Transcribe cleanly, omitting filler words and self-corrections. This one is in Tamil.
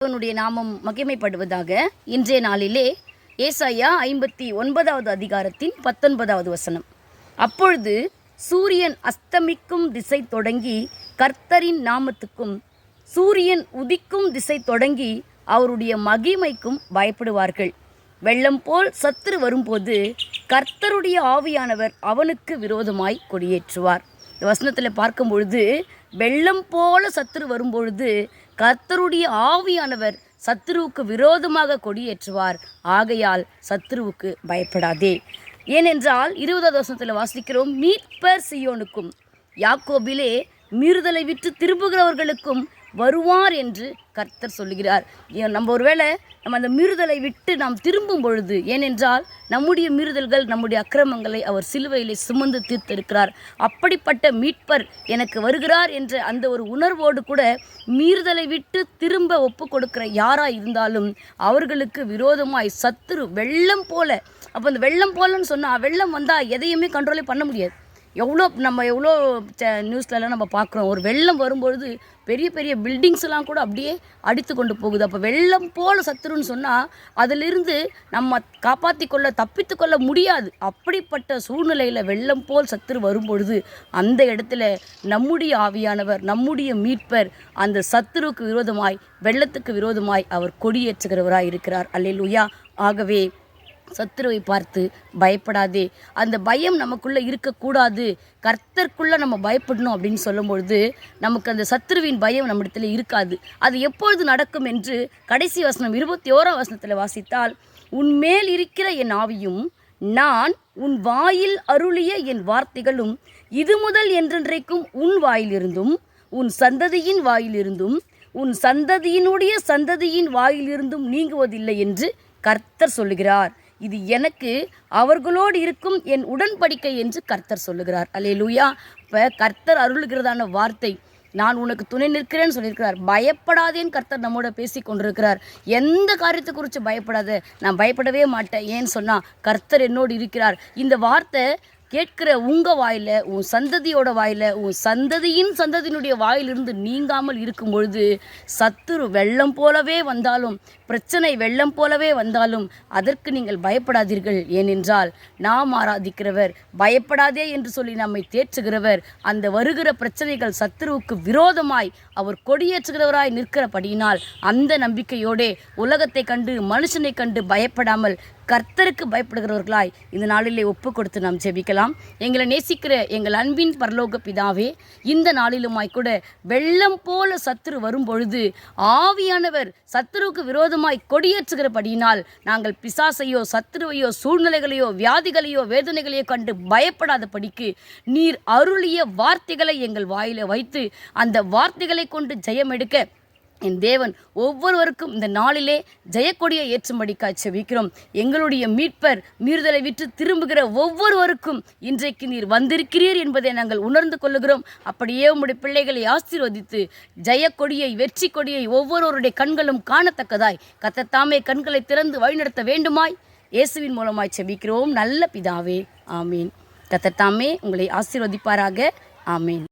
தேவனுடைய நாமம் மகிமைப்படுவதாக. இன்றைய நாளிலே ஏசாயா 59வது அதிகாரத்தின் 19வது வசனம். அப்பொழுது சூரியன் அஸ்தமிக்கும் திசை தொடங்கி கர்த்தரின் நாமத்துக்கும், சூரியன் உதிக்கும் திசை தொடங்கி அவருடைய மகிமைக்கும் பயப்படுவார்கள். வெள்ளம் போல் சத்துரு வரும்போது கர்த்தருடைய ஆவியானவர் அவனுக்கு விரோதமாய் கொடியேற்றுவார். இந்த வசனத்தில் பார்க்கும் பொழுது வெள்ளம் போல சத்துரு வரும்பொழுது கர்த்தருடைய ஆவியானவர் சத்துருவுக்கு விரோதமாக கொடியேற்றுவார். ஆகையால் சத்துருவுக்கு பயப்படாதே. ஏனென்றால் 20வது வசனத்தில் வாசிக்கிறோம், மீட்பர் சீயோனுக்கும் யாக்கோபிலே மீறுதலை விட்டு திரும்புகிறவர்களுக்கும் வருவார் என்று கர்த்தர் சொல்லுகிறார். நம்ம ஒருவேளை அந்த மீறுதலை விட்டு நாம் திரும்பும் பொழுது, ஏனென்றால் நம்முடைய மீறுதல்கள், நம்முடைய அக்கிரமங்களை அவர் சிலுவையிலே சுமந்து தீர்த்திருக்கிறார். அப்படிப்பட்ட மீட்பர் எனக்கு வருகிறார் என்ற அந்த ஒரு உணர்வோடு கூட மீறுதலை விட்டு திரும்ப ஒப்பு கொடுக்கிற யாராக இருந்தாலும் அவர்களுக்கு விரோதமாய் சத்துரு வெள்ளம் போல. அப்போ அந்த வெள்ளம் போலன்னு சொன்னால், வெள்ளம் வந்தால் எதையுமே கண்ட்ரோலே பண்ண முடியாது. எவ்வளோ நியூஸ்லலாம் நம்ம பார்க்குறோம், ஒரு வெள்ளம் வரும்பொழுது பெரிய பெரிய பில்டிங்ஸ்லாம் கூட அப்படியே அடித்து கொண்டு போகுது. அப்போ வெள்ளம் போல் சத்துருன்னு சொன்னால் அதிலிருந்து நம்ம தப்பித்து கொள்ள முடியாது. அப்படிப்பட்ட சூழ்நிலையில் வெள்ளம் போல் சத்துரு வரும்பொழுது அந்த இடத்துல நம்முடைய ஆவியானவர், நம்முடைய மீட்பர் அந்த சத்துருவுக்கு விரோதமாய், வெள்ளத்துக்கு விரோதமாய் அவர் கொடியேற்றுகிறவராய் இருக்கிறார். அல்லேலூயா. ஆகவே சத்துருவை பார்த்து பயப்படாதே. அந்த பயம் நமக்குள்ளே இருக்கக்கூடாது. கர்த்தருக்குள்ளே நம்ம பயப்படணும் அப்படின்னு சொல்லும்பொழுது நமக்கு அந்த சத்துருவின் பயம் நம்மிடத்தில் இருக்காது. அது எப்பொழுது நடக்கும் என்று கடைசி வசனம் 21ஆம் வசனத்தில் வாசித்தால், உன்மேல் இருக்கிற என் ஆவியும் நான் உன் வாயில் அருளிய என் வார்த்தைகளும் இது முதல் என்றென்றைக்கும் உன் வாயிலிருந்தும் உன் சந்ததியின் வாயிலிருந்தும் உன் சந்ததியினுடைய சந்ததியின் வாயிலிருந்தும் நீங்குவதில்லை என்று கர்த்தர் சொல்லுகிறார். இது எனக்கு அவர்களோடு இருக்கும் என் உடன்படிக்கை என்று கர்த்தர் சொல்லுகிறார். அல்லேலூயா. இப்போ கர்த்தர் அருளுகிறதான வார்த்தை, நான் உனக்கு துணை நிற்கிறேன்னு சொல்லியிருக்கிறார். பயப்படாதேன்னு கர்த்தர் நம்மோட பேசி கொண்டிருக்கிறார். எந்த காரியத்தை குறித்து பயப்படாத, நான் பயப்படவே மாட்டேன். ஏன்னு சொன்னால் கர்த்தர் என்னோடு இருக்கிறார். இந்த வார்த்தை கேட்கிற உங்கள் வாயில், உன் சந்ததியோட வாயில், உன் சந்ததியினுடைய வாயிலிருந்து நீங்காமல் இருக்கும் பொழுது சத்துரு வெள்ளம் போலவே வந்தாலும், பிரச்சனை வெள்ளம் போலவே வந்தாலும் அதற்கு நீங்கள் பயப்படாதீர்கள். ஏனென்றால் நாம் ஆராதிக்கிறவர், பயப்படாதே என்று சொல்லி நம்மை தேற்றுகிறவர், அந்த வருகிற பிரச்சனைகள் சத்துருவுக்கு விரோதமாய் அவர் கொடியேற்றுகிறவராய் நிற்கிறபடியினால் அந்த நம்பிக்கையோடே உலகத்தை கண்டு மனுஷனை கண்டு பயப்படாமல் கர்த்தருக்கு பயப்படுகிறவர்களாய் இந்த நாளிலே ஒப்பு கொடுத்து நாம் ஜெபிக்கலாம். எங்களை நேசிக்கிற எங்கள் அன்பின் பரலோக பிதாவே, இந்த நாளிலுமாய் கூட வெள்ளம் போல சத்துரு வரும்பொழுது ஆவியானவர் சத்துருவுக்கு விரோதமாய் கொடியேற்றுகிறபடியினால் நாங்கள் பிசாசையோ சத்துருவையோ சூழ்நிலைகளையோ வியாதிகளையோ வேதனைகளையோ கண்டு பயப்படாதபடிக்கு நீர் அருளிய வார்த்தைகளை எங்கள் வாயில வைத்து அந்த வார்த்தைகளை கொண்டு ஜெயம் எடுக்க என் தேவன் ஒவ்வொருவருக்கும் இந்த நாளிலே ஜெயக்கொடியை ஏற்றும்படிக்காய் செபிக்கிறோம். எங்களுடைய மீட்பர் மீறுதலை விட்டு திரும்புகிற ஒவ்வொருவருக்கும் இன்றைக்கு நீர் வந்திருக்கிறீர் என்பதை நாங்கள் உணர்ந்து கொள்ளுகிறோம். அப்படியே உம்முடைய பிள்ளைகளை ஆசீர்வதித்து ஜெயக்கொடியை, வெற்றி கொடியை ஒவ்வொருவருடைய கண்களும் காணத்தக்கதாய் கர்த்தர் கண்களை திறந்து வழிநடத்த வேண்டுமாய் இயேசுவின் மூலமாய் செபிக்கிறோம் நல்ல பிதாவே. ஆமீன். கர்த்தர் உங்களை ஆசீர்வதிப்பாராக. ஆமீன்.